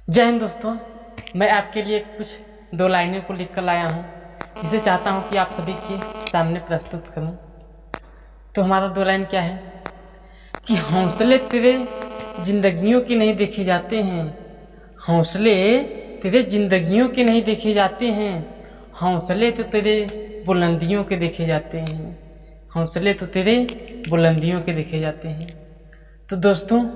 जय हिंद दोस्तों, मैं आपके लिए कुछ दो लाइनों को लिख कर लाया हूँ, जिसे चाहता हूँ कि आप सभी के सामने प्रस्तुत करूँ। तो हमारा दो लाइन क्या है कि हौसले तेरे जिंदगियों के नहीं देखे जाते हैं, हौसले तेरे जिंदगियों के नहीं देखे जाते हैं, हौसले तो तेरे बुलंदियों के देखे जाते हैं, हौसले तो तेरे बुलंदियों के देखे जाते हैं। तो दोस्तों,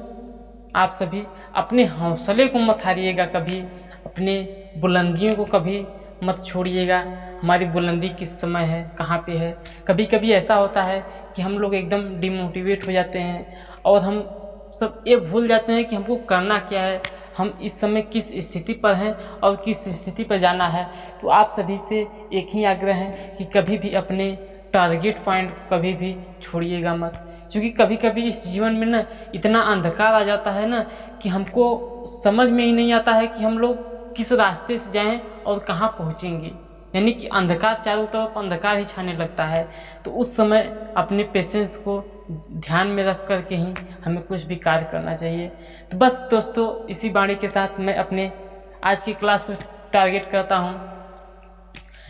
आप सभी अपने हौसले को मत हारिएगा, कभी अपने बुलंदियों को कभी मत छोड़िएगा। हमारी बुलंदी किस समय है, कहाँ पे है। कभी कभी ऐसा होता है कि हम लोग एकदम डिमोटिवेट हो जाते हैं और हम सब ये भूल जाते हैं कि हमको करना क्या है, हम इस समय किस स्थिति पर हैं और किस स्थिति पर जाना है। तो आप सभी से एक ही आग्रह है कि कभी भी अपने टारगेट पॉइंट कभी भी छोड़िएगा मत, क्योंकि कभी कभी इस जीवन में ना इतना अंधकार आ जाता है ना कि हमको समझ में ही नहीं आता है कि हम लोग किस रास्ते से जाएं और कहाँ पहुँचेंगे। यानी कि अंधकार, चारों तरफ अंधकार ही छाने लगता है। तो उस समय अपने पेशेंस को ध्यान में रख कर के ही हमें कुछ भी कार्य करना चाहिए। तो बस दोस्तों, इसी बाणी के साथ मैं अपने आज की क्लास को टारगेट करता हूँ,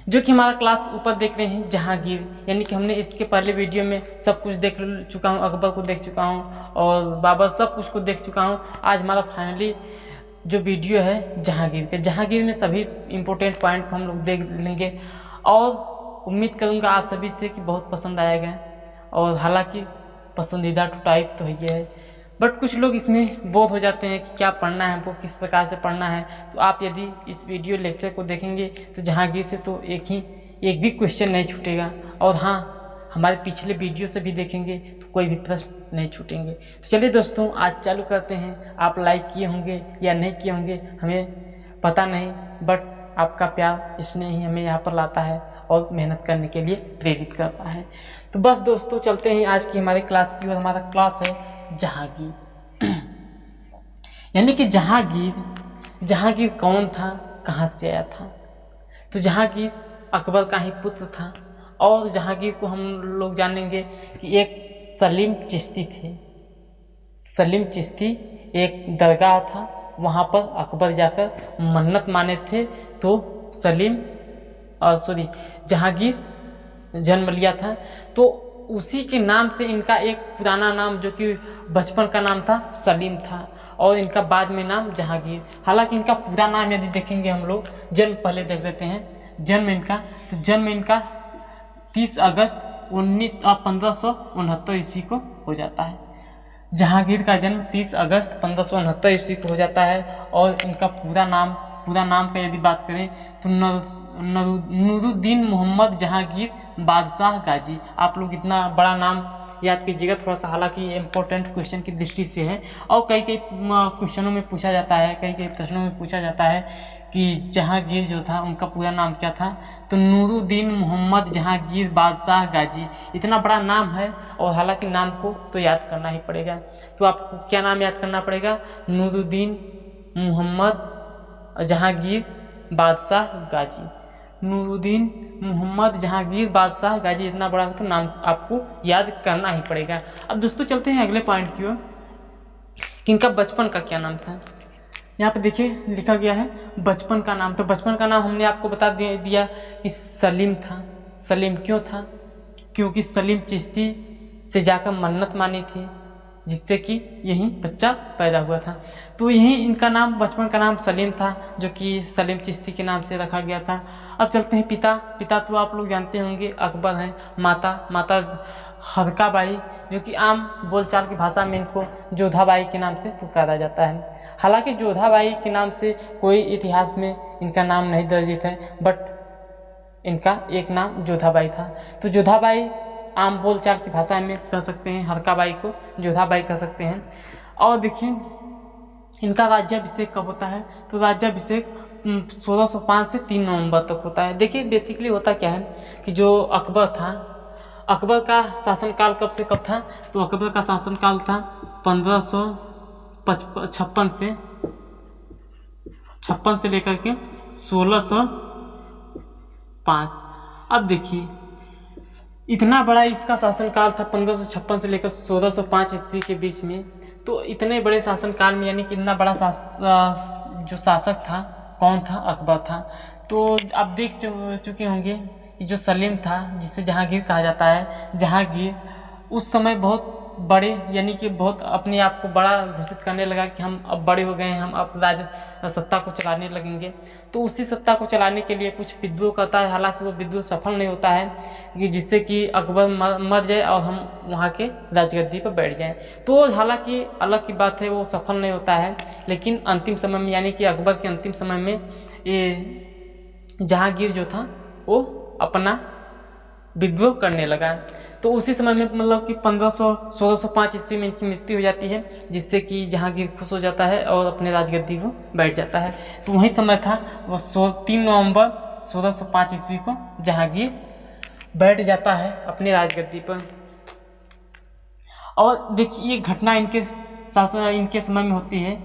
जो कि हमारा क्लास ऊपर देख रहे हैं जहांगीर। यानी कि हमने इसके पहले वीडियो में सब कुछ देख चुका हूँ, अकबर को देख चुका हूँ और बाबर, सब कुछ को देख चुका हूँ। आज हमारा फाइनली जो वीडियो है जहांगीर के, जहांगीर में सभी इम्पोर्टेंट पॉइंट को हम लोग देख लेंगे और उम्मीद करूँगा आप सभी से कि बहुत पसंद आएगा। और हालांकि पसंदीदा टू टाइप तो है, बट कुछ लोग इसमें बोर हो जाते हैं कि क्या पढ़ना है हमको, किस प्रकार से पढ़ना है। तो आप यदि इस वीडियो लेक्चर को देखेंगे तो जहांगीर से तो एक भी क्वेश्चन नहीं छूटेगा। और हाँ, हमारे पिछले वीडियो से भी देखेंगे तो कोई भी प्रश्न नहीं छूटेंगे। तो चलिए दोस्तों, आज चालू करते हैं। आप लाइक किए होंगे या नहीं किए होंगे हमें पता नहीं, बट आपका प्यार, स्नेह ही हमें यहाँ पर लाता है और मेहनत करने के लिए प्रेरित करता है। तो बस दोस्तों, चलते हैं आज की हमारी क्लास की। और हमारा क्लास है जहांगीर। यानी कि जहांगीर कौन था, कहाँ से आया था। तो जहांगीर अकबर का ही पुत्र था। और जहांगीर को हम लोग जानेंगे कि एक सलीम चिश्ती थे। सलीम चिश्ती एक दरगाह था, वहाँ पर अकबर जाकर मन्नत माने थे। तो जहांगीर जन्म लिया था। तो उसी के नाम से इनका एक पुराना नाम, जो कि बचपन का नाम था, सलीम था, और इनका बाद में नाम जहांगीर। हालांकि इनका पूरा नाम यदि देखेंगे हम लोग, जन्म पहले देख लेते हैं। जन्म इनका 30 अगस्त 1569 ईस्वी को हो जाता है। जहांगीर का जन्म 30 अगस्त 1569 ईस्वी को हो जाता है। और इनका पूरा नाम का यदि बात करें तो नूरुद्दीन मोहम्मद जहांगीर बादशाह गाजी। आप लोग इतना बड़ा नाम याद कीजिएगा थोड़ा सा, हालांकि ये इम्पोर्टेंट क्वेश्चन की दृष्टि से है। और कई क्वेश्चनों में पूछा जाता है, कई प्रश्नों में पूछा जाता है कि जहांगीर जो था उनका पूरा नाम क्या था। तो नूरुद्दीन मोहम्मद जहांगीर बादशाह गाजी, इतना बड़ा नाम है। और हालांकि नाम को तो याद करना ही पड़ेगा। तो आपको क्या नाम याद करना पड़ेगा? नूरुद्दीन मोहम्मद जहांगीर बादशाह गाजी। नूरुद्दीन मोहम्मद जहांगीर बादशाह गाजी, इतना बड़ा तो नाम आपको याद करना ही पड़ेगा। अब दोस्तों, चलते हैं अगले पॉइंट की ओर कि इनका बचपन का क्या नाम था। यहाँ पे देखिए लिखा गया है बचपन का नाम। तो बचपन का नाम हमने आपको बता दिया कि सलीम था। सलीम क्यों था? क्योंकि सलीम चिश्ती से जाकर मन्नत मानी थी, जिससे कि यही बच्चा पैदा हुआ था। तो यही इनका नाम, बचपन का नाम सलीम था, जो कि सलीम चिश्ती के नाम से रखा गया था। अब चलते हैं पिता तो आप लोग जानते होंगे अकबर हैं। माता हरका बाई, जो कि आम बोलचाल की भाषा में इनको जोधाबाई के नाम से पुकारा जाता है। हालांकि जोधाबाई के नाम से कोई इतिहास में इनका नाम नहीं दर्जित है, बट इनका एक नाम जोधाबाई था। तो जोधाबाई आम बोलचाल की भाषा में कह सकते हैं, हरकाबाई को जोधाबाई कह सकते हैं। और देखिए इनका राज्याभिषेक कब होता है? तो राज्याभिषेक 1605 से 3 नवंबर तक होता है। देखिए बेसिकली होता क्या है कि जो अकबर था, अकबर का शासनकाल कब से कब था? तो अकबर का शासनकाल था 1556 से लेकर के 1605। अब देखिए इतना बड़ा इसका शासनकाल था, 1556 से लेकर 1605 ईस्वी के बीच में। तो इतने बड़े शासनकाल में, यानी कि इतना बड़ा जो शासक था कौन था? अकबर था। तो आप देख चुके होंगे कि जो सलीम था, जिसे जहांगीर कहा जाता है, जहांगीर उस समय बहुत बड़े यानी कि बहुत अपने आप को बड़ा घोषित करने लगा कि हम अब बड़े हो गए हैं, हम अब सत्ता को चलाने लगेंगे। तो उसी सत्ता को चलाने के लिए कुछ विद्रोह करता है, हालांकि वो विद्रोह सफल नहीं होता है, कि जिससे कि अकबर मर जाए और हम वहाँ के राजगद्दी पर बैठ जाएं। तो हालांकि अलग की बात है, वो सफल नहीं होता है, लेकिन अंतिम समय में यानी कि अकबर के अंतिम समय में ये जहांगीर जो था वो अपना विद्रोह करने लगा। तो उसी समय में मतलब कि 1605 ईस्वी में इनकी मृत्यु हो जाती है, जिससे कि जहांगीर खुश हो जाता है और अपने राजगद्दी को बैठ जाता है। तो वही समय था, वो 3 नवंबर 1605 ईस्वी को जहांगीर बैठ जाता है अपनी राजगद्दी पर। और देखिए ये घटना इनके समय में होती है।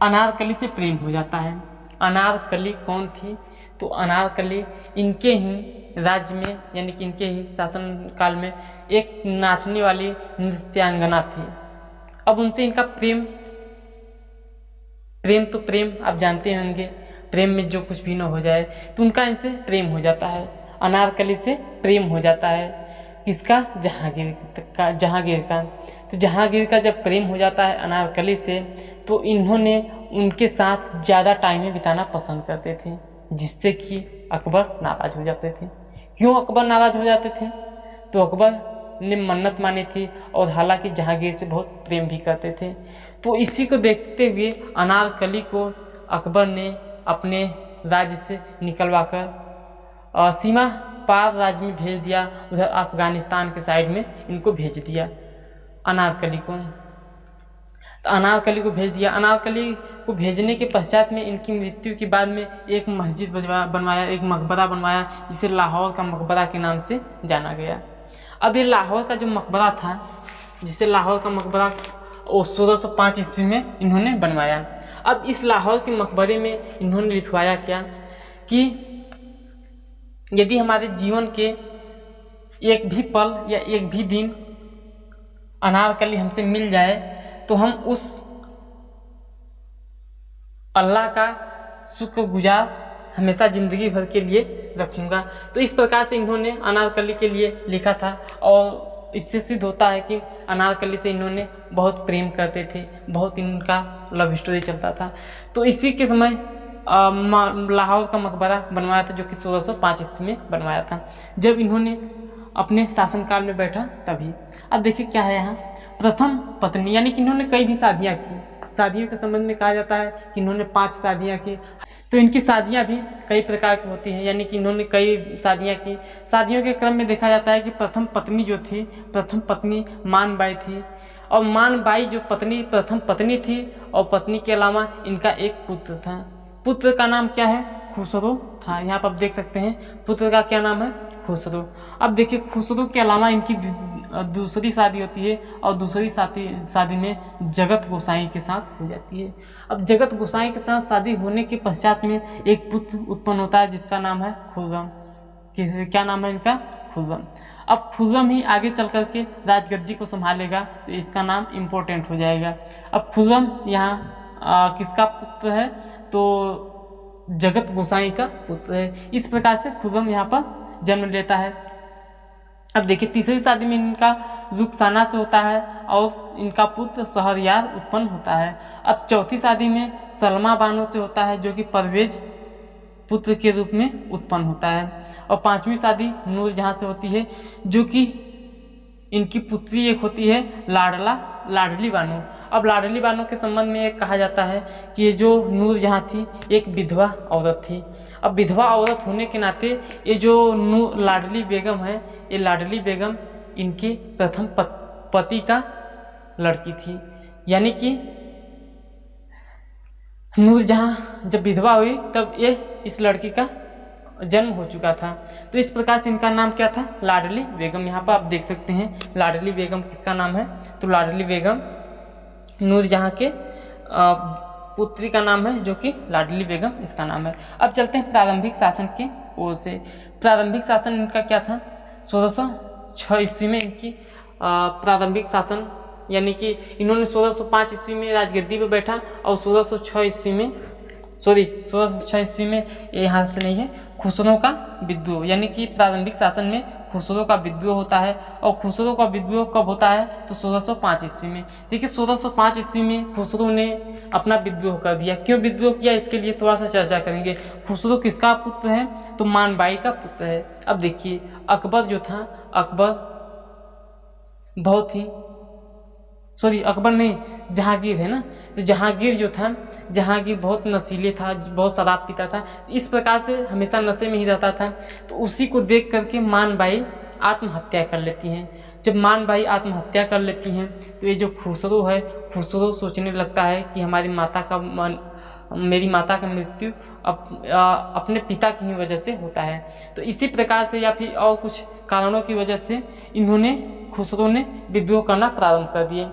अनारकली से प्रेम हो जाता है। अनारकली कौन थी? तो अनारकली इनके ही राज्य में यानी कि इनके ही शासन काल में एक नाचने वाली नृत्यांगना थी। अब उनसे इनका प्रेम तो प्रेम आप जानते होंगे, प्रेम में जो कुछ भी न हो जाए, तो उनका इनसे प्रेम हो जाता है। अनारकली से प्रेम हो जाता है। किसका? जहांगीर का। तो जहांगीर का जब प्रेम हो जाता है अनारकली से, तो इन्होंने उनके साथ ज़्यादा टाइम बिताना पसंद करते थे, जिससे कि अकबर नाराज हो जाते थे। क्यों अकबर नाराज हो जाते थे? तो अकबर ने मन्नत मानी थी और हालांकि जहांगीर से बहुत प्रेम भी करते थे। तो इसी को देखते हुए अनारकली को अकबर ने अपने राज्य से निकलवाकर सीमा पार राज्य में भेज दिया, उधर अफगानिस्तान के साइड में इनको भेज दिया अनारकली को। तो अनारकली को भेज दिया। अनारकली को भेजने के पश्चात में इनकी मृत्यु के बाद में एक मस्जिद बनवाया, एक मकबरा बनवाया, जिसे लाहौर का मकबरा के नाम से जाना गया। अब ये लाहौर का जो मकबरा था, जिसे लाहौर का मकबरा वो 1605 ईस्वी में इन्होंने बनवाया। अब इस लाहौर के मकबरे में इन्होंने लिखवाया क्या कि यदि हमारे जीवन के एक भी पल या एक भी दिन अनारकली हमसे मिल जाए, तो हम उस अल्लाह का शुक्रगुजार हमेशा ज़िंदगी भर के लिए रखूँगा। तो इस प्रकार से इन्होंने अनारकली के लिए लिखा था और इससे सिद्ध होता है कि अनारकली से इन्होंने बहुत प्रेम करते थे, बहुत इनका लव स्टोरी चलता था। तो इसी के समय लाहौर का मकबरा बनवाया था, जो कि 1605 ईस्वी में बनवाया था, जब इन्होंने अपने शासनकाल में बैठा तभी। अब देखिए क्या है यहाँ, प्रथम पत्नी यानी कि इन्होंने कई भी शादियाँ की। शादियों के संबंध में कहा जाता है कि इन्होंने 5 शादियाँ की। तो इनकी शादियाँ भी कई प्रकार की होती हैं, यानी कि इन्होंने कई शादियाँ की। शादियों के क्रम में देखा जाता है कि प्रथम पत्नी जो थी, प्रथम पत्नी मानबाई थी, और मानबाई जो प्रथम पत्नी थी, और पत्नी के अलावा इनका एक पुत्र था। पुत्र का नाम क्या है? खुसरो था। यहाँ पर आप देख सकते हैं पुत्र का क्या नाम है? खुसरो। अब देखिए खुसरो के अलावा इनकी दूसरी शादी होती है, और दूसरी शादी में जगत गोसाई के साथ हो जाती है। अब जगत गोसाई के साथ शादी होने के पश्चात में एक पुत्र उत्पन्न होता है, जिसका नाम है खुर्रम। क्या नाम है इनका? खुर्रम। अब खुर्रम ही आगे चल कर के राजगद्दी को संभालेगा, तो इसका नाम इम्पोर्टेंट हो जाएगा। अब खुर्रम यहाँ किसका पुत्र है? तो जगत गोसाई का पुत्र है। इस प्रकार से खुर्रम यहाँ पर जन्म लेता है। अब देखिए तीसरी शादी में इनका रुखसाना से होता है, और इनका पुत्र शहरयार उत्पन्न होता है। अब चौथी शादी में सलमा बानो से होता है, जो कि परवेज पुत्र के रूप में उत्पन्न होता है। और 5वीं शादी नूरजहां से होती है, जो कि इनकी पुत्री एक होती है लाडली बानो। अब लाडली बानो के संबंध में एक कहा जाता है कि ये जो नूरजहां थी एक विधवा औरत थी। अब विधवा औरत होने के नाते ये जो लाडली बेगम है, ये लाडली बेगम इनके प्रथम पति का लड़की थी, यानी कि नूरजहां जब विधवा हुई तब ये इस लड़की का जन्म हो चुका था। तो इस प्रकार से इनका नाम क्या था? लाडली बेगम। यहाँ पर आप देख सकते हैं लाडली बेगम किसका नाम है? तो लाडली बेगम नूरजहां के पुत्री का नाम है, जो कि लाडली बेगम इसका नाम है। अब चलते हैं प्रारंभिक शासन की ओर से। प्रारंभिक शासन इनका क्या था? 1606 ईस्वी में इनकी प्रारंभिक शासन, यानी कि इन्होंने 1605 ईस्वी में राजगद्दी पर बैठा और 1606 ईस्वी में सॉरी 1606 ईस्वी में, ये यहाँ से नहीं है, खुसरो का विद्रोह, यानी कि प्रारंभिक शासन में खुसरो का विद्रोह होता है। और खुसरो का विद्रोह कब होता है? तो 1605 ईस्वी में। देखिए 1605 ईस्वी में खुसरो ने अपना विद्रोह कर दिया। क्यों विद्रोह किया, इसके लिए थोड़ा सा चर्चा करेंगे। खुसरो किसका पुत्र है? तो मानबाई का पुत्र है। अब देखिए अकबर जो था, अकबर बहुत ही, सॉरी अकबर नहीं, जहांगीर है ना, तो जहांगीर जो था, जहांगीर बहुत नशीले था, बहुत शराब पीता था, इस प्रकार से हमेशा नशे में ही रहता था। तो उसी को देख करके मानबाई आत्महत्या कर लेती हैं। जब मानबाई आत्महत्या कर लेती हैं तो ये जो खुसरो है, खुसरो सोचने लगता है कि मेरी माता का मृत्यु अपने पिता की ही वजह से होता है। तो इसी प्रकार से या फिर और कुछ कारणों की वजह से खुसरो ने विद्रोह करना प्रारंभ कर दिए।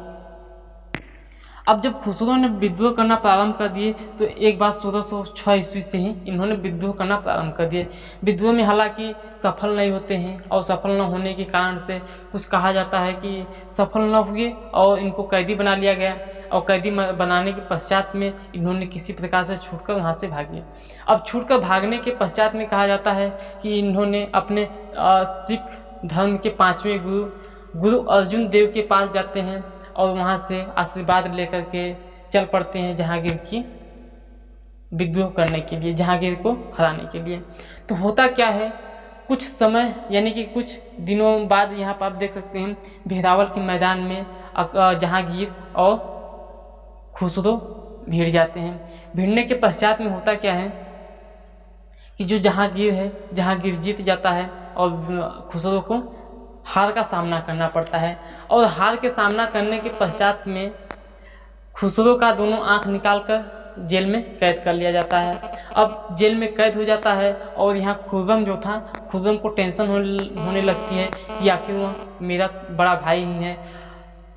अब जब खुसरो ने विद्रोह करना प्रारंभ कर दिए तो एक बार 1606 ईस्वी से ही इन्होंने विद्रोह करना प्रारंभ कर दिए। विद्रोह में हालांकि सफल नहीं होते हैं, और सफल न होने के कारण से कुछ कहा जाता है कि सफल न हुए और इनको कैदी बना लिया गया, और कैदी बनाने के पश्चात में इन्होंने किसी प्रकार से छूटकर वहाँ से भागे। अब छूटकर भागने के पश्चात में कहा जाता है कि इन्होंने अपने सिख धर्म के 5वें गुरु अर्जुन देव के पास जाते हैं और वहाँ से आशीर्वाद लेकर के चल पड़ते हैं जहांगीर की विद्रोह करने के लिए, जहांगीर को हराने के लिए। तो होता क्या है, कुछ समय यानी कि कुछ दिनों बाद यहाँ पर आप देख सकते हैं भेरावल के मैदान में जहांगीर और खुसरो भिड़ जाते हैं। भिड़ने के पश्चात में होता क्या है कि जो जहांगीर है, जहांगीर जीत जाता है और खुसरो को हार का सामना करना पड़ता है। और हार के सामना करने के पश्चात में खुसरो का दोनों आंख निकालकर जेल में कैद कर लिया जाता है। अब जेल में कैद हो जाता है और यहाँ खुर्रम जो था, खुर्रम को टेंशन होने लगती है कि आखिर वह मेरा बड़ा भाई ही है,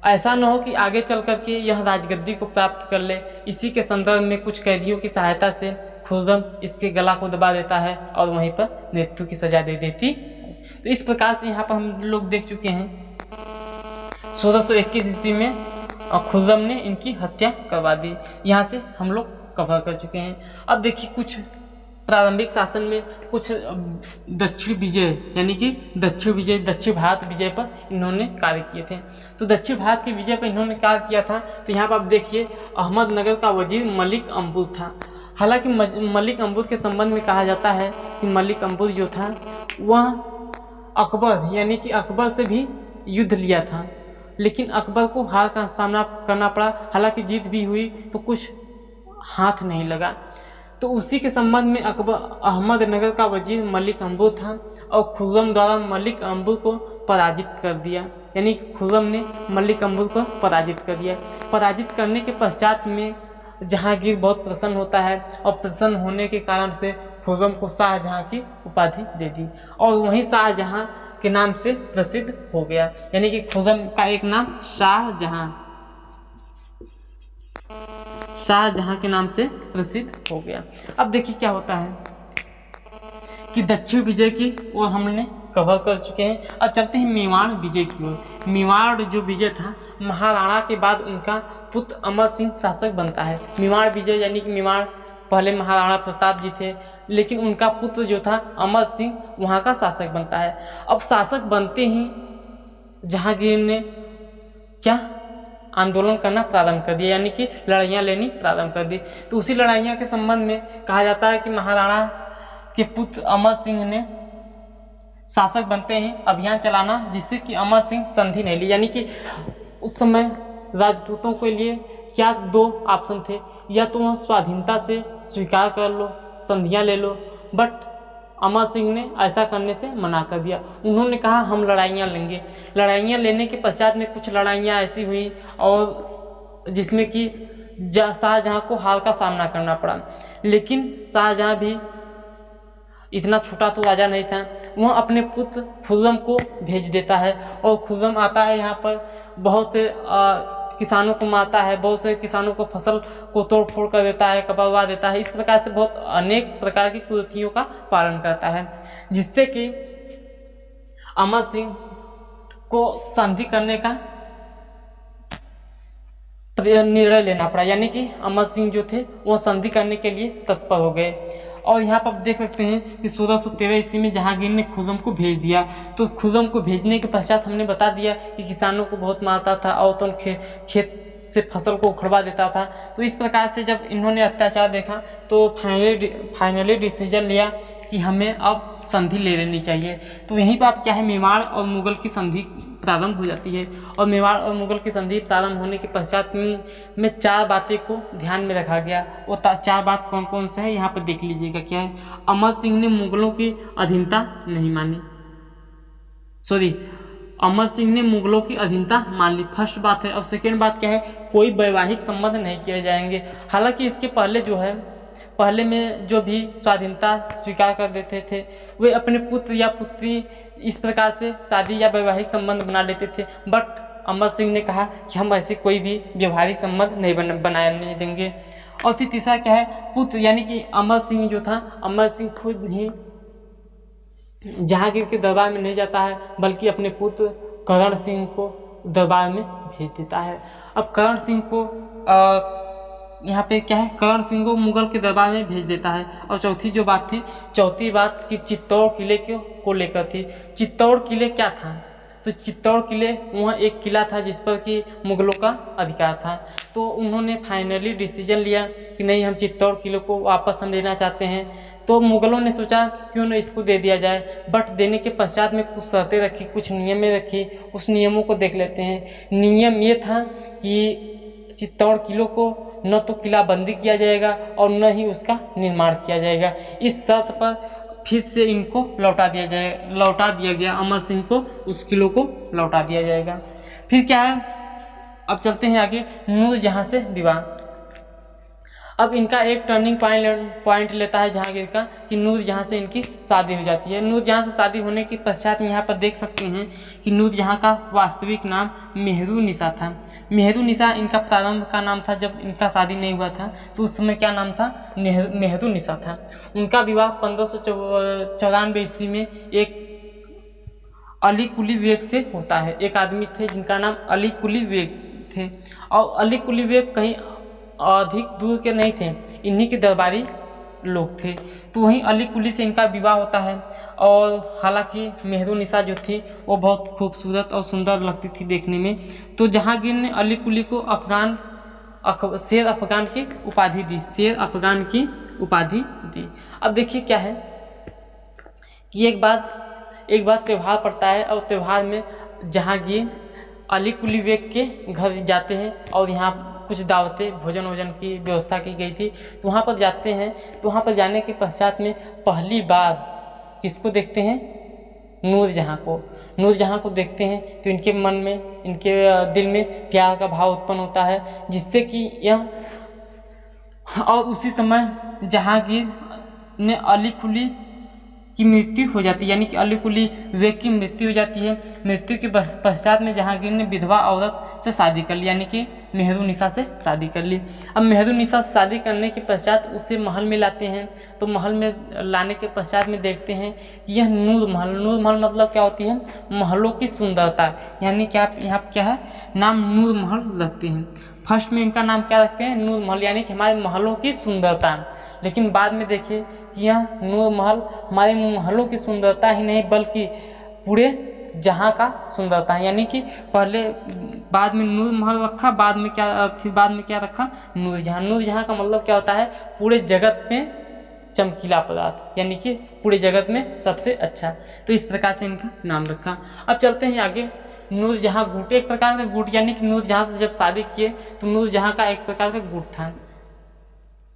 ऐसा न हो कि आगे चल करके यह राजगद्दी को प्राप्त कर ले। इसी के संदर्भ में कुछ कैदियों की सहायता से खुर्रम इसके गला को दबा देता है और वहीं पर मृत्यु की सजा दे देती। तो इस प्रकार से यहाँ पर हम लोग देख चुके हैं 1621 ईस्वी में खुर्रम ने इनकी हत्या करवा दी। यहाँ से हम लोग कवर कर चुके हैं। अब देखिए कुछ प्रारंभिक शासन में कुछ दक्षिण विजय यानी कि दक्षिण भारत विजय पर इन्होंने कार्य किए थे। तो दक्षिण भारत के विजय पर इन्होंने क्या किया था, तो यहाँ पर आप देखिए अहमदनगर का वजीर मलिक अम्बुर था। हालांकि मलिक अम्बुर के संबंध में कहा जाता है कि मलिक अम्बुर जो था वह अकबर यानी कि अकबर से भी युद्ध लिया था, लेकिन अकबर को हार का सामना करना पड़ा। हालांकि जीत भी हुई तो कुछ हाथ नहीं लगा। तो उसी के संबंध में अहमदनगर का वजीर मलिक अम्बुर था और खुर्रम द्वारा मलिक अम्बुर को पराजित कर दिया, यानी खुर्रम ने मलिक अम्बुर को पराजित कर दिया। पराजित करने के पश्चात में जहांगीर बहुत प्रसन्न होता है और प्रसन्न होने के कारण से खुर्रम को शाहजहां की उपाधि दे दी और वहीं शाहजहां के नाम से प्रसिद्ध हो गया, यानी कि खुर्रम का एक नाम शाहजहां के नाम से प्रसिद्ध हो गया। अब देखिए क्या होता है कि दक्षिण विजय की वो हमने कवर कर चुके हैं। अब चलते हैं मेवाड़ विजय की ओर। मेवाड़ जो विजय था, महाराणा के बाद उनका पुत्र अमर सिंह शासक बनता है। मेवाड़ विजय यानी कि मेवाड़ पहले महाराणा प्रताप जी थे, लेकिन उनका पुत्र जो था अमर सिंह वहाँ का शासक बनता है। अब शासक बनते ही जहांगीर ने क्या आंदोलन करना प्रारंभ कर दिया, यानी कि लड़ाइयाँ लेनी प्रारंभ कर दी। तो उसी लड़ाइयाँ के संबंध में कहा जाता है कि महाराणा के पुत्र अमर सिंह ने शासक बनते ही अभियान चलाना, जिससे कि अमर सिंह संधि नहीं ली। यानी कि उस समय राजपूतों के लिए क्या दो ऑप्शन थे, या तो वह स्वाधीनता से स्वीकार कर लो, संधियाँ ले लो, बट अमर सिंह ने ऐसा करने से मना कर दिया। उन्होंने कहा हम लड़ाइयाँ लेंगे। लड़ाइयाँ लेने के पश्चात में कुछ लड़ाइयाँ ऐसी हुई और जिसमें कि शाहजहां को हार का सामना करना पड़ा, लेकिन शाहजहां भी इतना छोटा तो राजा नहीं था। वह अपने पुत्र खुर्रम को भेज देता है और खुर्रम आता है यहाँ पर, बहुत से किसानों को मारता है, बहुत से किसानों को फसल को तोड़ फोड़ कर देता है, कबरवा देता है। इस प्रकार से बहुत अनेक प्रकार की कुरीतियों का पालन करता है, जिससे कि अमर सिंह को संधि करने का निर्णय लेना पड़ा, यानी कि अमर सिंह जो थे वो संधि करने के लिए तत्पर हो गए। और यहाँ पर आप देख सकते हैं कि 1613 ईस्वी में जहांगीर ने खुर्रम को भेज दिया। तो खुर्रम को भेजने के पश्चात हमने बता दिया कि किसानों को बहुत मारता था और तो खेत से फसल को उखड़वा देता था। तो इस प्रकार से जब इन्होंने अत्याचार देखा तो फाइनली डिसीजन लिया कि हमें अब संधि ले लेनी चाहिए। तो यहीं पर आप क्या है, मेवाड़ और मुगल की संधि प्रारंभ हो जाती है। और मेवाड़ और मुगल की संधि प्रारंभ होने के पश्चात में 4 बातें को ध्यान में रखा गया। वो 4 बात कौन कौन से है यहाँ पर देख लीजिएगा। क्या है, अमर सिंह ने मुगलों की अधीनता नहीं मानी, अमर सिंह ने मुगलों की अधीनता मान ली, फर्स्ट बात है। और सेकेंड बात क्या है, कोई वैवाहिक संबंध नहीं किए जाएंगे। हालांकि इसके पहले जो है, पहले में जो भी स्वाधीनता स्वीकार कर देते थे वे अपने पुत्र या पुत्री इस प्रकार से शादी या वैवाहिक संबंध बना लेते थे। बट अमर सिंह ने कहा कि हम ऐसे कोई भी व्यवहारिक संबंध नहीं बनाने देंगे। और फिर तीसरा क्या है, पुत्र, यानी कि अमर सिंह जो था, अमर सिंह खुद ही जहांगीर के दरबार में नहीं जाता है बल्कि अपने पुत्र करण सिंह को दरबार में भेज देता है। अब करण सिंह को यहाँ पे क्या है, करण सिंह को मुगल के दरबार में भेज देता है। और चौथी बात कि चित्तौड़ किले को लेकर थी। चित्तौड़ किले क्या था, तो चित्तौड़ किले वहाँ एक किला था जिस पर कि मुगलों का अधिकार था। तो उन्होंने फाइनली डिसीजन लिया कि नहीं, हम चित्तौड़ किले को वापस हम लेना चाहते हैं। तो मुगलों ने सोचा कि क्यों न इसको दे दिया जाए। बट देने के पश्चात में कुछ शर्तें रखी, कुछ नियमें रखी। उस नियमों को देख लेते हैं। नियम ये था कि चित्तौड़ किलों को न तो किलाबंदी किया जाएगा और न ही उसका निर्माण किया जाएगा। इस शर्त पर फिर से इनको लौटा दिया गया, अमर सिंह को उस किलो को लौटा दिया जाएगा। फिर क्या है, अब चलते हैं आगे, नूरजहां से विवाह। अब इनका एक टर्निंग पॉइंट लेता है जहांगीर का कि नूरजहां से इनकी शादी हो जाती है। नूरजहां से शादी होने के पश्चात में यहाँ पर देख सकते हैं कि नूरजहां का वास्तविक नाम मेहरुनिसा था। मेहरुनिसा इनका प्रारंभ का नाम था। जब इनका शादी नहीं हुआ था तो उस समय क्या नाम था, मेहरुनिसा था। उनका विवाह 1594 ईस्वी में एक अली कुली बेग से होता है। एक आदमी थे जिनका नाम अली कुली बेग थे। और अली कुली बेग कहीं अधिक दूर के नहीं थे, इन्हीं के दरबारी लोग थे। तो वहीं अली कुली से इनका विवाह होता है। और हालांकि मेहरुनिसा जो थी वो बहुत खूबसूरत और सुंदर लगती थी देखने में। तो जहांगीर ने अली कुली को शेर अफगान की उपाधि दी। अब देखिए क्या है कि एक बार त्यौहार पड़ता है और त्यौहार में जहांगीर अली कुली बेग के घर जाते हैं और यहाँ कुछ दावतें भोजन की व्यवस्था की गई थी। तो वहाँ पर जाते हैं। तो वहाँ पर जाने के पश्चात में पहली बार किसको देखते हैं, नूरजहां को देखते हैं। तो इनके मन में, इनके दिल में प्यार का भाव उत्पन्न होता है, जिससे कि यह, और उसी समय जहांगीर ने अली कुली की मृत्यु हो जाती है, यानी कि अली कुली बेग की मृत्यु हो जाती है। मृत्यु के पश्चात में जहांगीर ने विधवा औरत से शादी कर ली, यानी कि मेहरुनिसा से शादी कर ली। अब मेहरुनिसा से शादी करने के पश्चात उसे महल में लाते हैं। तो महल में लाने के पश्चात में देखते हैं कि यह नूर महल मतलब क्या होती है, महलों की सुंदरता, यानी कि आप यहाँ क्या है, नाम नूर महल रखते हैं। फर्स्ट में इनका नाम क्या रखते हैं, नूर महल, यानी कि हमारे महलों की सुंदरता। लेकिन बाद में देखिए कि यह नूर महल हमारे महलों की सुंदरता ही नहीं बल्कि पूरे जहां का सुंदरता है। यानी कि बाद में नूर महल रखा, बाद में क्या रखा, नूरजहां का मतलब क्या होता है, पूरे जगत में चमकीला पदार्थ, यानी कि पूरे जगत में सबसे अच्छा। तो इस प्रकार से इनका नाम रखा। अब चलते हैं आगे। नूरजहां गुट, एक प्रकार का गुट, यानी कि नूरजहां से जब शादी किए तो नूरजहां का एक प्रकार का गुट था।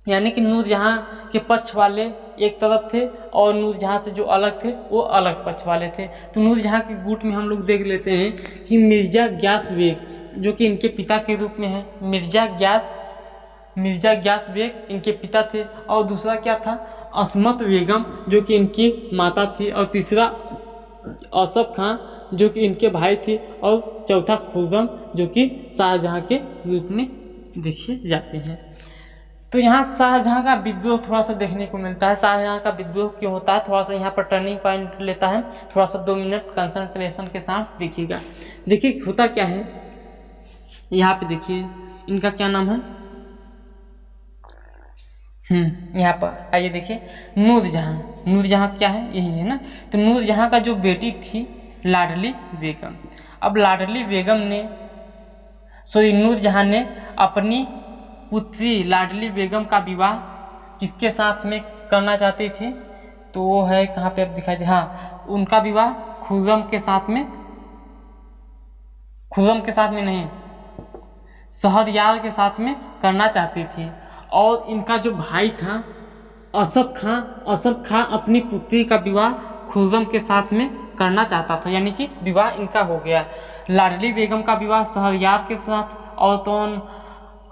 यानी कि नूरजहां के पक्ष वाले एक तरफ थे और नूरजहां से जो अलग थे वो अलग पक्ष वाले थे। तो नूरजहां के गुट में हम लोग देख लेते हैं कि मिर्जा ग्यास बेग जो कि इनके पिता के रूप में है, मिर्जा ग्यास बेग इनके पिता थे। और दूसरा क्या था, असमत बेगम जो कि इनकी माता थी। और तीसरा असफ खां जो कि इनके भाई थे। और चौथा खुर्रम जो कि शाहजहां के रूप में देखे जाते हैं। तो यहाँ शाहजहां का विद्रोह थोड़ा सा देखने को मिलता है। शाहजहां का विद्रोह क्यों होता है, थोड़ा सा यहाँ पर टर्निंग पॉइंट लेता है। थोड़ा सा 2 मिनट कंसंट्रेशन के साथ देखिएगा। देखिए होता क्या है, यहाँ पे देखिए इनका क्या नाम है, यहाँ पर आइए देखिए, नूरजहाँ। नूरजहाँ क्या है, यही है ना। तो नूरजहाँ का जो बेटी थी लाडली बेगम। अब लाडली बेगम ने नूरजहाँ ने अपनी पुत्री लाडली बेगम का विवाह किसके साथ में करना चाहती थी, तो वो है कहाँ पे अब दिखाई दे, हाँ, उनका विवाह खुर्रम के साथ में, खुर्रम के साथ में नहीं, शहरयार के साथ में करना चाहती थी। और इनका जो भाई था असफ खां अपनी पुत्री का विवाह खुर्रम के साथ में करना चाहता था, यानी कि विवाह इनका हो गया। लाडली बेगम का विवाह शहरयार के साथ, और तो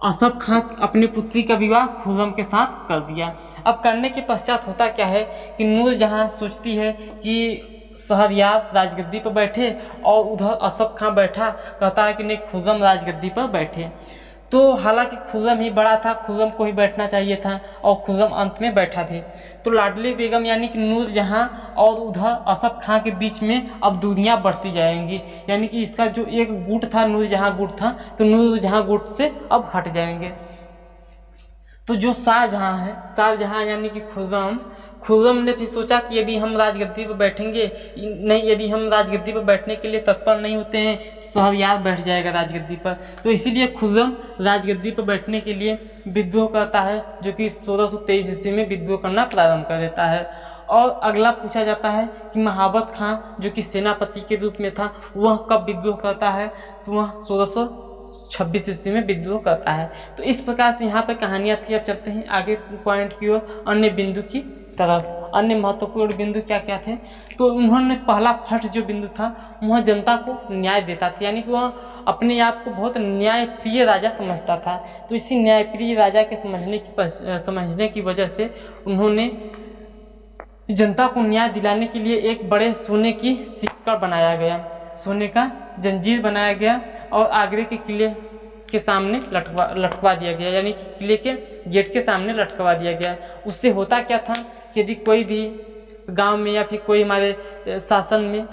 असफ खां अपनी पुत्री का विवाह खुर्रम के साथ कर दिया। अब करने के पश्चात होता क्या है कि नूरजहाँ सोचती है कि शहरयार राजगद्दी पर बैठे और उधर असफ खां बैठा, कहता है कि नहीं, खुर्रम राजगद्दी पर बैठे। तो हालांकि खुर्रम ही बड़ा था, खुर्रम को ही बैठना चाहिए था, और खुर्रम अंत में बैठा भी। तो लाडली बेगम यानी कि नूरजहाँ और उधर असफ खां के बीच में अब दूरियां बढ़ती जाएंगी, यानी कि इसका जो एक गुट था, नूरजहाँ गुट था, तो नूरजहाँ गुट से अब हट जाएंगे। तो जो शाहजहाँ है, शाहजहाँ यानी कि खुर्रम ने भी सोचा कि यदि हम राजगद्दी पर बैठेंगे, नहीं, यदि हम राजगद्दी पर बैठने के लिए तत्पर नहीं होते हैं तो शहरयार बैठ जाएगा राजगद्दी पर। तो इसीलिए खुर्रम राजगद्दी पर बैठने के लिए विद्रोह करता है, जो कि 1623 ईस्वी में विद्रोह करना प्रारंभ कर देता है। और अगला पूछा जाता है कि महाबत खां जो कि सेनापति के रूप में था, वह कब विद्रोह करता है, तो वह 1626 ईस्वी में विद्रोह करता है। तो इस प्रकार से यहाँ पर कहानियाँ थी। अब चलते हैं आगे पॉइंट की ओर, अन्य बिंदु की तरफ। अन्य महत्वपूर्ण बिंदु क्या क्या थे, तो उन्होंने पहला फर्स्ट जो बिंदु था, वह जनता को न्याय देता था, यानी कि वह अपने आप को बहुत न्यायप्रिय राजा समझता था। तो इसी न्यायप्रिय राजा के समझने की वजह से उन्होंने जनता को न्याय दिलाने के लिए एक बड़े सोने की सिक्कड़ बनाया गया, सोने का जंजीर बनाया गया और आगरे के किले के सामने लटकवा दिया गया, यानी कि किले के गेट के सामने लटकवा दिया गया। उससे होता क्या था, यदि कोई भी गांव में या फिर कोई हमारे शासन में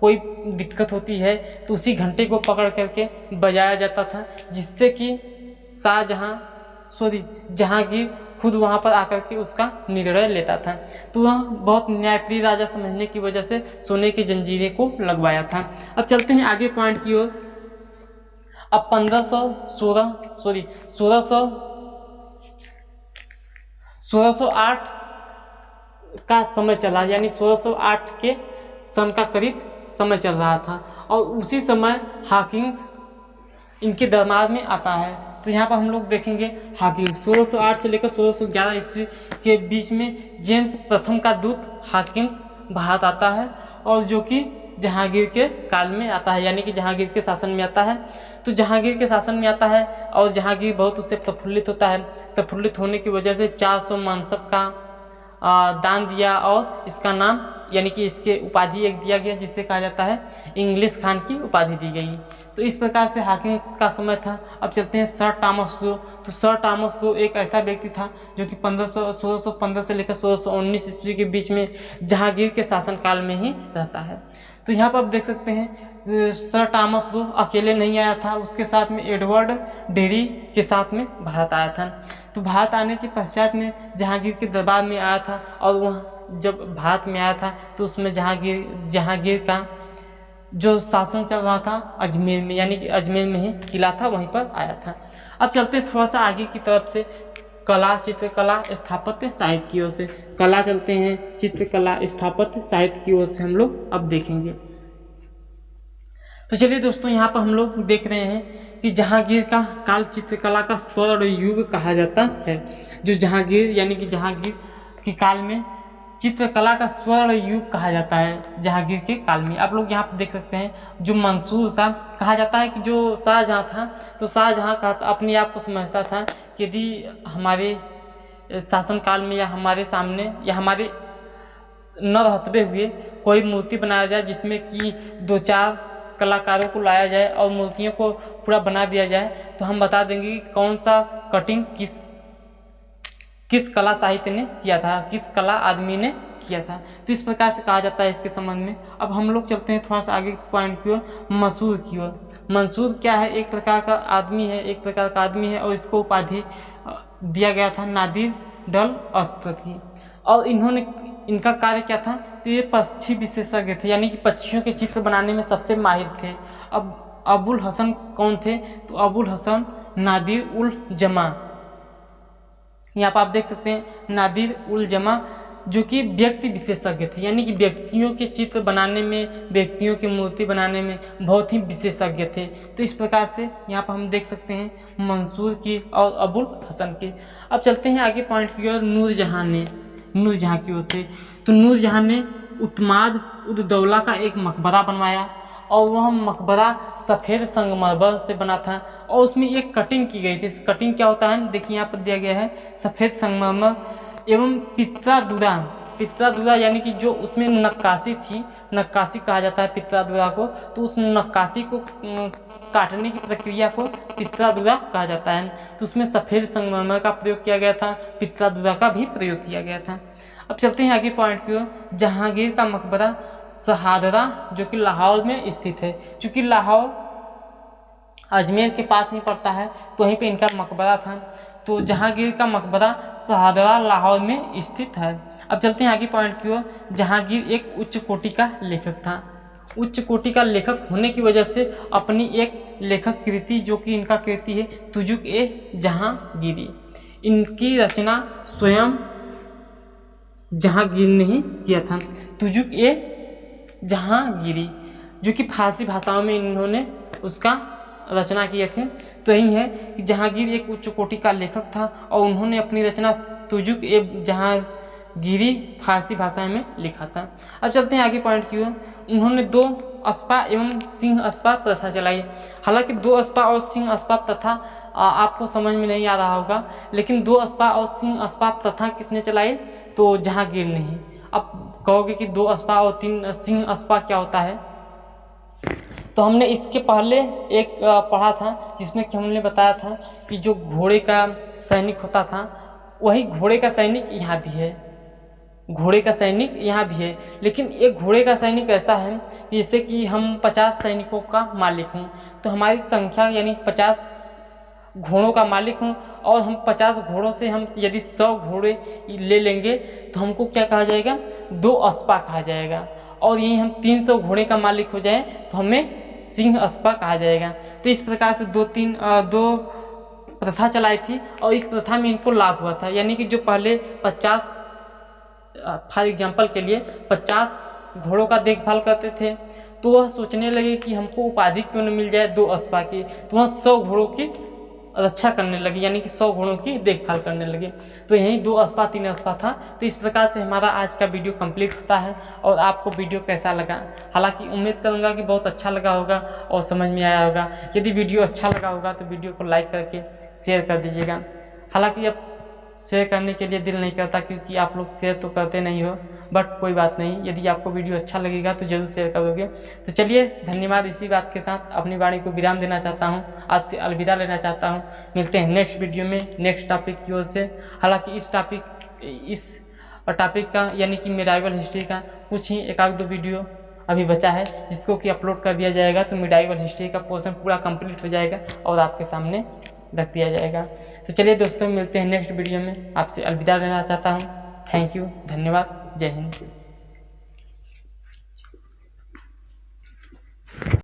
कोई दिक्कत होती है तो उसी घंटे को पकड़ करके बजाया जाता था, जिससे कि जहांगीर खुद वहां पर आकर के उसका निर्णय लेता था। तो वह बहुत न्यायप्रिय राजा समझने की वजह से सोने की जंजीरें को लगवाया था। अब चलते हैं आगे पॉइंट की ओर। अब 1608 का समय चला, यानी 1608 के सन का करीब समय चल रहा था, और उसी समय हाकिंस इनके दरबार में आता है। तो यहाँ पर हम लोग देखेंगे हाकिंस 1608 से लेकर 1611 ईस्वी के बीच में जेम्स प्रथम का दूत हाकिंस भारत आता है, और जो कि जहांगीर के काल में आता है, यानी कि जहांगीर के शासन में आता है। तो जहांगीर के शासन में आता है और जहांगीर बहुत उससे प्रफुल्लित होता है। प्रफुल्लित होने की वजह से 400 मानसब का दान दिया, और इसका नाम यानी कि इसके उपाधि एक दिया गया, जिससे कहा जाता है इंग्लिश खान की उपाधि दी गई। तो इस प्रकार से हाकिंस का समय था। अब चलते हैं सर टॉमस लो। तो सर टॉमस लो एक ऐसा व्यक्ति था जो कि 1615 से लेकर 1619 ईस्वी के बीच में जहांगीर के शासनकाल में ही रहता है। तो यहाँ पर आप देख सकते हैं सर टॉमस लो अकेले नहीं आया था, उसके साथ में एडवर्ड डेरी के साथ में भारत आया था। तो भारत आने के पश्चात में जहांगीर के दरबार में आया था, और वह जब भारत में आया था तो उसमें जहांगीर का जो शासन चल रहा था अजमेर में, यानी कि अजमेर में ही किला था, वहीं पर आया था। अब चलते हैं थोड़ा सा आगे की तरफ से कला, चित्रकला, स्थापत्य, साहित्य की ओर से। कला चलते हैं, चित्रकला, स्थापत्य, साहित्य की ओर से हम लोग अब देखेंगे। तो चलिए दोस्तों, यहाँ पर हम लोग देख रहे हैं कि जहांगीर का काल चित्रकला का स्वर्ण युग कहा जाता है। जो जहांगीर यानी कि जहांगीर के काल में चित्रकला का स्वर्ण युग कहा जाता है। जहांगीर के काल में आप लोग यहाँ पर देख सकते हैं जो मंसूर शाह कहा जाता है कि जो शाहजहाँ था, तो शाहजहाँ का अपने आप को समझता था कि यदि हमारे शासनकाल में या हमारे सामने या हमारे न रहते हुए कोई मूर्ति बनाया जाए जिसमें कि 2-4 कलाकारों को लाया जाए और मूर्तियों को पूरा बना दिया जाए, तो हम बता देंगे कि कौन सा कटिंग किस कला साहित्य ने किया था, किस कला आदमी ने किया था। तो इस प्रकार से कहा जाता है इसके संबंध में। अब हम लोग चलते हैं थोड़ा सा आगे पॉइंट की ओर, मसूर की ओर। मंसूर क्या है, एक प्रकार का आदमी है और इसको उपाधि दिया गया था नादिर डल अस्त्र की। और इनका कार्य क्या था, तो ये पक्षी विशेषज्ञ थे, यानी कि पक्षियों के चित्र बनाने में सबसे माहिर थे। अब अबुल हसन कौन थे, तो अबुल हसन नादिर उल जमा, यहाँ पर आप देख सकते हैं नादिर उल जमा, जो कि व्यक्ति विशेषज्ञ थे, यानी कि व्यक्तियों के चित्र बनाने में, व्यक्तियों की मूर्ति बनाने में बहुत ही विशेषज्ञ थे। तो इस प्रकार से यहाँ पर हम देख सकते हैं मंसूर की और अबुल हसन की। अब चलते हैं आगे पॉइंट की ओर, नूरजहाँ की ओर से। तो नूरजहाँ ने उत्माद उद दौला का एक मकबरा बनवाया और वह मकबरा सफ़ेद संगमरमर से बना था और उसमें एक कटिंग की गई थी। इस कटिंग क्या होता है, देखिए यहाँ पर दिया गया है, सफ़ेद संगमरमर एवं पित्रादुरा यानी कि जो उसमें नक्काशी थी, नक्काशी कहा जाता है पित्रादुरा को, तो उस नक्काशी को काटने की प्रक्रिया को पित्रादुरा कहा जाता है। तो उसमें सफ़ेद संगमरमर का प्रयोग किया गया था, पित्रादुरा का भी प्रयोग किया गया था। अब चलते हैं आगे पॉइंट की ओर, जहांगीर का मकबरा शहादरा जो कि लाहौर में स्थित है। चूँकि लाहौर अजमेर के पास ही पड़ता है तो वहीं पे इनका मकबरा था। तो जहांगीर का मकबरा शहादरा लाहौर में स्थित है। अब चलते हैं आगे पॉइंट की ओर, जहांगीर एक उच्च कोटि का लेखक था। उच्च कोटि का लेखक होने की वजह से अपनी एक लेखक कृति, जो कि इनका कृति है तुजुक ए जहांगीरी, इनकी रचना स्वयं जहांगीर ने ही किया था। तुजुक ए जहांगीरी, जो कि फारसी भाषाओं में इन्होंने उसका रचना किए थे। तो यही है कि जहांगीर एक उच्च कोटि का लेखक था और उन्होंने अपनी रचना तुजुक ए जहांगीरी फारसी भाषा में लिखा था। अब चलते हैं आगे पॉइंट की ओर, उन्होंने 2 अस्पा एवं सिंह अस्पा प्रथा चलाई। हालांकि 2 अस्पा और सिंह अस्पा प्रथा आपको समझ में नहीं आ रहा होगा, लेकिन 2 अस्पा और सिंह अस्पा प्रथा किसने चलाई, तो जहांगीर ने ही। अब कहोगे कि 2 अस्पा और 3 सिंह अस्पा क्या होता है, तो हमने इसके पहले एक पढ़ा था जिसमें कि हमने बताया था कि जो घोड़े का सैनिक होता था, वही घोड़े का सैनिक यहाँ भी है, घोड़े का सैनिक यहाँ भी है। लेकिन एक घोड़े का सैनिक ऐसा है कि जैसे कि हम 50 सैनिकों का मालिक हूँ, तो हमारी संख्या यानी 50 घोड़ों का मालिक हूँ और हम 50 घोड़ों से हम यदि 100 घोड़े ले लेंगे तो हमको क्या कहा जाएगा, 2 अस्पा कहा जाएगा। और यही हम 300 घोड़े का मालिक हो जाए तो हमें सिंह अस्पा कहा जाएगा। तो इस प्रकार से 2 प्रथा चलाई थी और इस प्रथा में इनको लाभ हुआ था। यानी कि जो पहले 50 फॉर एग्जाम्पल के लिए 50 घोड़ों का देखभाल करते थे, तो वह सोचने लगे कि हमको उपाधि क्यों न मिल जाए 2 अस्पा की, तो वह 100 घोड़ों की रक्षा करने लगे, यानी कि 100 घोड़ों की देखभाल करने लगे। तो यही 2 अस्पा 3 अस्पा था। तो इस प्रकार से हमारा आज का वीडियो कंप्लीट होता है। और आपको वीडियो कैसा लगा, हालांकि उम्मीद करूंगा कि बहुत अच्छा लगा होगा और समझ में आया होगा। यदि वीडियो अच्छा लगा होगा तो वीडियो को लाइक करके शेयर कर दीजिएगा। हालांकि अब शेयर करने के लिए दिल नहीं करता क्योंकि आप लोग शेयर तो करते नहीं हो, बट कोई बात नहीं, यदि आपको वीडियो अच्छा लगेगा तो ज़रूर शेयर करोगे। तो चलिए, धन्यवाद। इसी बात के साथ अपनी वाणी को विराम देना चाहता हूँ, आपसे अलविदा लेना चाहता हूँ। मिलते हैं नेक्स्ट वीडियो में नेक्स्ट टॉपिक की ओर से। हालांकि इस टॉपिक का यानी कि मेडाइवल हिस्ट्री का कुछ ही 1-2 वीडियो अभी बचा है, जिसको कि अपलोड कर दिया जाएगा तो मेडाइवल हिस्ट्री का पोर्शन पूरा कंप्लीट हो जाएगा और आपके सामने रख दिया जाएगा। तो चलिए दोस्तों, मिलते हैं नेक्स्ट वीडियो में। आपसे अलविदा लेना चाहता हूँ। थैंक यू, धन्यवाद, जय हिंद।